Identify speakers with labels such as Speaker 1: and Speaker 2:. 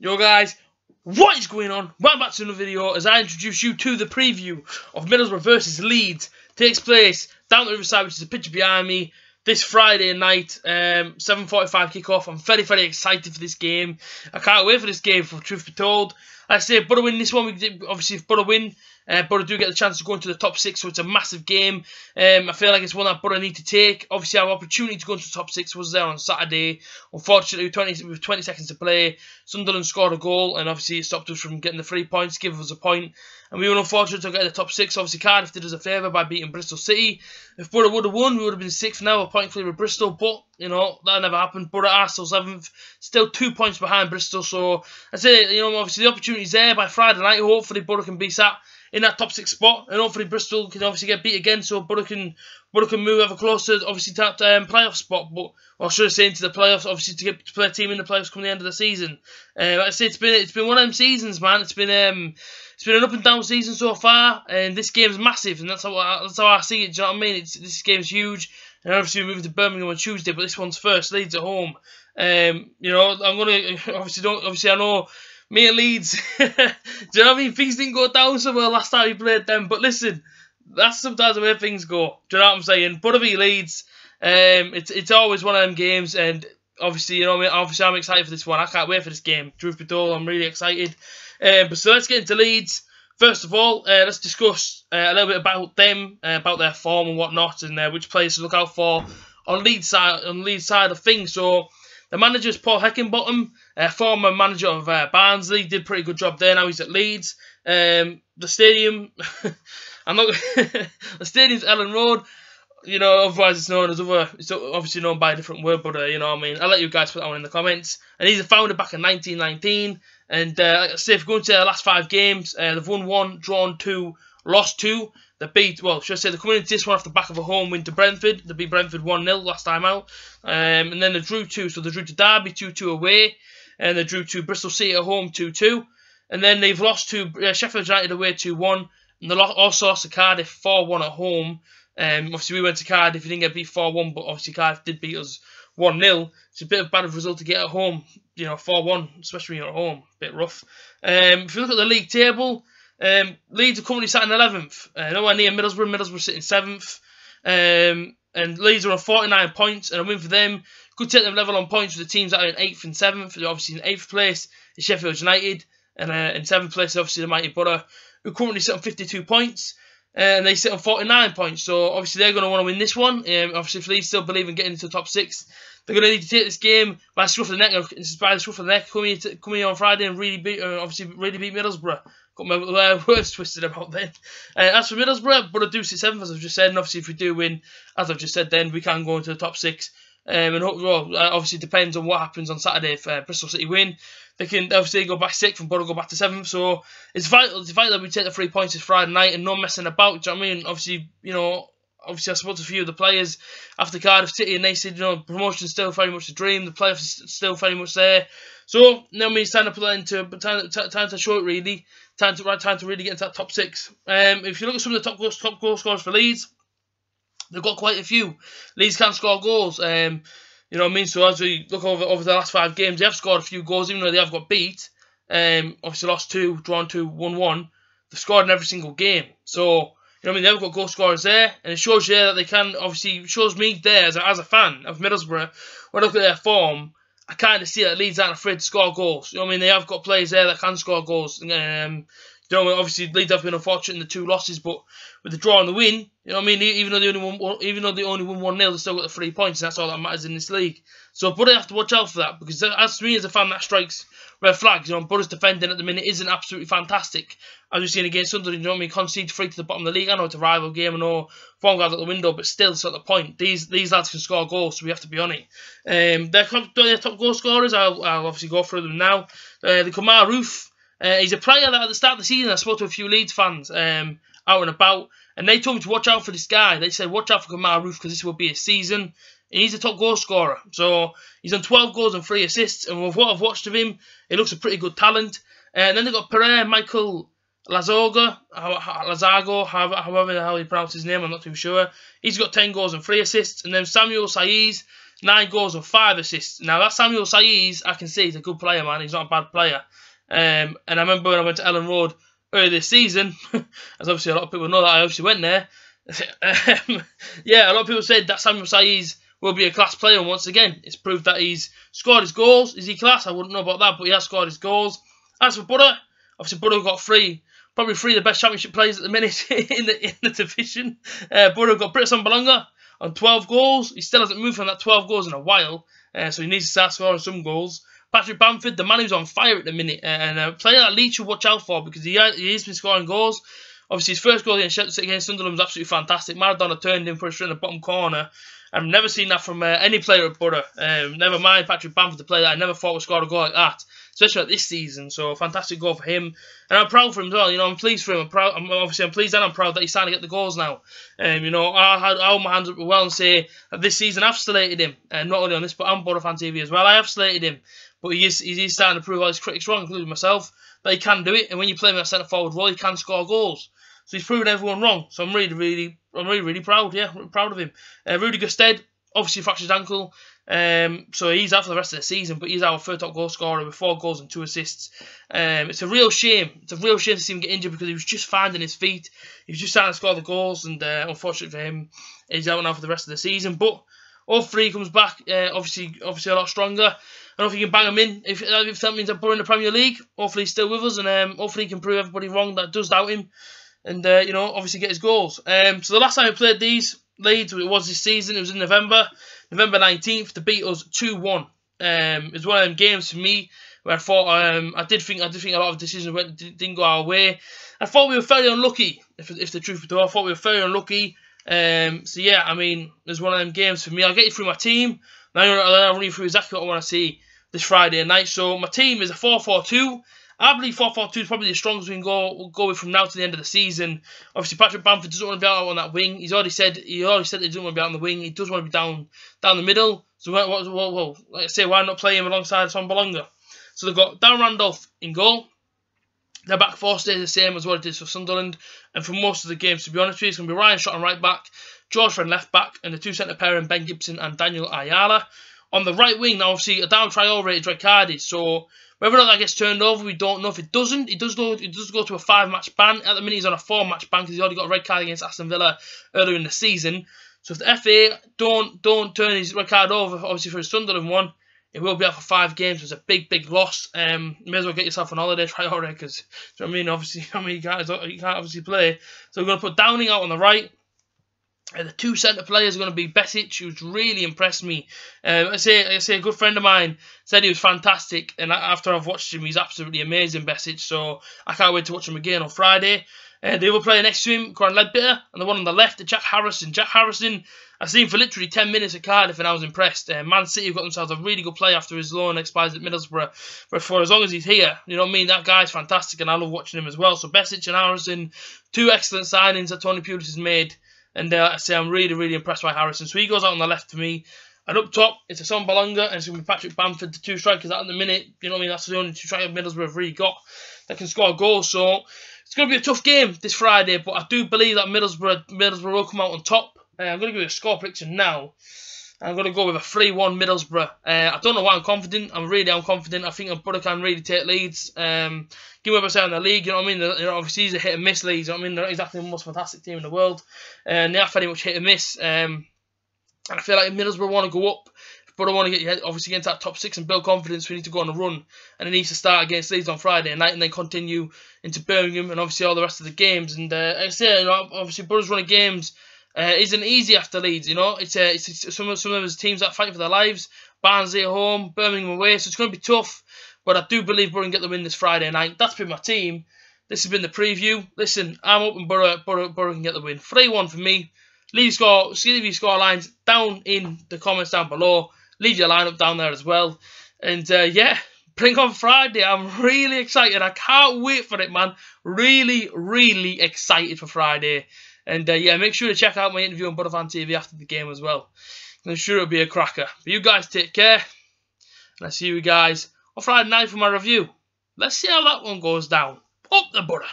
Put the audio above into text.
Speaker 1: Yo guys, what is going on? Welcome back to another video as I introduce you to the preview of Middlesbrough versus Leeds. Takes place down the riverside, which is the picture behind me, this Friday night, 7:45 kickoff. I'm very excited for this game. I can't wait for this game, for truth be told. I say if Borough win this one, obviously if Borough win, Borough do get the chance to go into the top 6, so it's a massive game. I feel like it's one that Borough need to take. Obviously, our opportunity to go into the top 6 was there on Saturday. Unfortunately, with 20 seconds to play, Sunderland scored a goal, and obviously it stopped us from getting the 3 points, gave us a point. And we were unfortunate to get in the top 6. Obviously, Cardiff did us a favour by beating Bristol City. If Borough would have won, we would have been 6th now, a point clear of Bristol. But, you know, that never happened. Borough are still 7th, still 2 points behind Bristol. So, I say, you know, obviously the opportunity's there by Friday night. Hopefully, Borough can be sat in that top 6 spot, and hopefully Bristol can obviously get beat again, so Borough can move ever closer, obviously, to that playoff spot. But or should I say into the playoffs, obviously to get to play a team in the playoffs come the end of the season. Like I say, it's been one of them seasons, man. It's been an up and down season so far, and this game's massive, and that's how I see it. Do you know what I mean? This game's huge, and obviously we're moving to Birmingham on Tuesday, but this one's first. Leeds at home. You know, I'm gonna obviously I know. Me and Leeds, do you know what I mean? Things didn't go down so well last time we played them, but listen, that's sometimes the way things go. Do you know what I'm saying? Borough v Leeds, it's always one of them games, and obviously, you know what I mean? Obviously, I'm excited for this one. I can't wait for this game. Truth be told, I'm really excited. But so let's get into Leeds. First of all, let's discuss a little bit about them, about their form and whatnot, and which players to look out for on Leeds side of things. So the manager is Paul Heckingbottom, former manager of Barnsley. Did a pretty good job there. Now he's at Leeds. The stadium, the stadium's Ellen Road. You know, otherwise it's known as it's obviously known by a different word, but you know what I mean. I'll let you guys put that one in the comments. And he's a founder back in 1919. And like I say, if we're going to their last 5 games, they've won 1, drawn 2, lost 2. They coming into this one off the back of a home win to Brentford. They beat Brentford 1-0 last time out. And then they drew 2. So they drew to Derby 2-2 away. And they drew to Bristol City at home 2-2. And then they've lost to Sheffield United away 2-1. And they also lost to Cardiff 4-1 at home. Obviously, we went to Cardiff. We didn't get beat 4-1, but obviously Cardiff did beat us 1-0. It's a bit of a bad result to get at home. You know, 4-1, especially when you're at home. A bit rough. If you look at the league table, Leeds are currently sat in 11th. Nowhere near Middlesbrough. Middlesbrough sitting 7th. And Leeds are on 49 points, and a win for them could take them level on points with the teams that are in 8th and 7th. They're obviously in 8th place is Sheffield United, and in 7th place obviously the mighty Borough, who currently sit on 52 points, and they sit on 49 points. So obviously they're going to want to win this one. Obviously, if Leeds still believe in getting into the top 6, they're going to need to take this game by the scruff of the neck. Come here on Friday and really beat Middlesbrough. Got my words twisted about then. As for Middlesbrough, Borough do sit 7th, as I've just said, and obviously if we do win, as I've just said, then we can go into the top 6. And obviously it depends on what happens on Saturday. If Bristol City win, they can obviously go back 6th and Borough go back to 7th. So it's vital that we take the 3 points this Friday night and no messing about. Do you know what I mean? Obviously, you know, I spoke to a few of the players after Cardiff City, and they said, you know, promotion's still very much a dream. The playoffs is still very much there. So now it's time to put that into time to show it really. Time to really get into that top 6. If you look at some of the top goal scorers for Leeds, they've got quite a few. Leeds can score goals. You know what I mean? So as we look over the last 5 games, they have scored a few goals, even though they have got beat. Obviously lost 2, drawn 2, 1-1. They've scored in every single game. So, you know what I mean? They've got goal scorers there, and it shows you that they can, obviously, shows me there as a fan of Middlesbrough, when I look at their form, I kind of see that Leeds aren't afraid to score goals. You know what I mean? They have got players there that can score goals. You know, obviously Leeds have been unfortunate in the 2 losses, but with the draw and the win, you know what I mean? Even though they only won 1-0, they still got the 3 points, and that's all that matters in this league. So Borough have to watch out for that, because as me as a fan, that strikes red flags. You know, Borough's defending at the minute isn't absolutely fantastic, as we've seen against Sunderland. You know what I mean? Concede 3 to the bottom of the league. I know it's a rival game, I know form goes out the window, but still, it's not the point. These lads can score goals, so we have to be on it. Their top goal scorers, I'll obviously go through them now. The Kamar Roof. He's a player that at the start of the season I spoke to a few Leeds fans out and about, and they told me to watch out for this guy. They said watch out for Kamar Roof because this will be his season. And he's a top goal scorer. So he's on 12 goals and 3 assists, and with what I've watched of him, he looks a pretty good talent. And then they've got Michael Lazago, however the hell he pronounces his name, I'm not too sure. He's got 10 goals and 3 assists. And then Samuel Saiz, 9 goals and 5 assists. Now, that Samuel Saiz, I can see he's a good player, man. He's not a bad player. And I remember when I went to Ellen Road earlier this season, as obviously a lot of people know that I obviously went there. Yeah, a lot of people said that Samuel Saiz will be a class player, and once again, it's proved that he's scored his goals. Is he class? I wouldn't know about that, but he has scored his goals. As for Butter, obviously Butter got probably three of the best championship players at the minute in the division. Butter got Britt Sambalonga on 12 goals. He still hasn't moved from that 12 goals in a while, so he needs to start scoring some goals. Patrick Bamford, the man who's on fire at the minute, and a player that Leeds should watch out for because he has been scoring goals. Obviously, his first goal against Sunderland was absolutely fantastic. Maradona turned him for a straight in the bottom corner. I've never seen that from any player at Borough. Never mind Patrick Bamford, the player that I never thought would score a goal like that, especially like this season. So, fantastic goal for him. And I'm proud for him as well. You know, I'm pleased for him. I'm pleased and I'm proud that he's starting to get the goals now. You know, I'll hold my hands up well and say that this season I've slated him. And not only on this, but on Borough Fan TV as well. I have slated him. But he's starting to prove all his critics wrong, including myself, that he can do it. And when you play him in a centre-forward role, he can score goals. So he's proven everyone wrong. So I'm really proud. Yeah, proud of him. Rudy Gusted obviously fractured his ankle. So he's out for the rest of the season. But he's our third top goal scorer with 4 goals and 2 assists. It's a real shame. It's a real shame to see him get injured because he was just finding his feet. He was just starting to score the goals. And unfortunately for him, he's out now for the rest of the season. But all 3 comes back. Obviously a lot stronger. I don't know if you can bang him in. If that means I'm in the Premier League, hopefully he's still with us, and hopefully he can prove everybody wrong that does doubt him, and you know, obviously get his goals. So the last time I played these Leeds, it was this season. It was in November 19th. To beat us 2-1. It was one of them games for me where I thought I did think a lot of decisions didn't go our way. I thought we were fairly unlucky. If the truth be told, I thought we were fairly unlucky. So yeah, I mean, it was one of them games for me. I'll get you through my team. Now I'll run you through exactly what I want to see this Friday night. So my team is a 4-4-2. I believe 4-4-2 is probably the strongest we can go with from now to the end of the season. Obviously, Patrick Bamford doesn't want to be out on that wing. He's already said he doesn't want to be out on the wing. He does want to be down the middle. So well, like I say, why not play him alongside Sambalonga? So they've got Darren Randolph in goal. Their back 4 stays the same as what it is for Sunderland. And for most of the games, to be honest with you, it's going to be Ryan Shot on right back, George Friend left back, and the 2 centre pairing, Ben Gibson and Daniel Ayala. On the right wing, now obviously Adama Traore is red-carded, so whether or not that gets turned over, we don't know. If it doesn't, it does go to a 5-match ban. At the minute, he's on a 4-match ban because he's already got a red card against Aston Villa earlier in the season. So if the FA don't turn his red card over, obviously for his Sunderland one, it will be out for 5 games. It's a big loss. May as well get yourself on holiday, Traore, because you know what I mean. Obviously, you can't obviously play. So we're going to put Downing out on the right. The 2 centre players are going to be Besic, who's really impressed me. I say a good friend of mine said he was fantastic, and after I've watched him, he's absolutely amazing, Besic. So I can't wait to watch him again on Friday. The other player next to him, Coran Ledbetter, and the one on the left, Jack Harrison. Jack Harrison, I've seen him for literally 10 minutes at Cardiff, and I was impressed. Man City have got themselves a really good player after his loan expires at Middlesbrough. But for as long as he's here, you know what I mean, that guy's fantastic, and I love watching him as well. So Besic and Harrison, 2 excellent signings that Tony Pulis has made. And I say I'm really impressed by Harrison. So he goes out on the left for me. And up top, it's a Sambalonga and it's going to be Patrick Bamford, the 2 strikers out in the minute. You know what I mean? That's the only 2 strikers Middlesbrough have really got that can score goals. So it's going to be a tough game this Friday. But I do believe that Middlesbrough will come out on top. I'm going to give you a score prediction now. I'm going to go with a 3-1 Middlesbrough. I don't know why I'm confident. I'm confident. I think Borough can really take Leeds. Give me what I say on the league. You know what I mean? You know, obviously, he's a hit and miss Leeds. You know what I mean? They're not exactly the most fantastic team in the world. And they are very much hit and miss. And I feel like if Middlesbrough want to go up, if Borough want to get obviously into that top 6 and build confidence, we need to go on a run. And it needs to start against Leeds on Friday night and then continue into Birmingham and obviously all the rest of the games. And like I say, you know, obviously Borough's run of games isn't easy after Leeds, you know. It's some of his teams that fight for their lives. Barnsley at home, Birmingham away, so it's going to be tough. But I do believe Borough can get the win this Friday night. That's been my team. This has been the preview. Listen, I'm hoping Borough can get the win. 3-1 for me. Leave your score lines down in the comments down below. Leave your lineup down there as well. And yeah, bring on Friday. I'm really excited. I can't wait for it, man. Really excited for Friday. And yeah, make sure to check out my interview on Borough Fan TV after the game as well. I'm sure it'll be a cracker. But you guys take care. And I'll see you guys on Friday night for my review. Let's see how that one goes down. Up the Borough.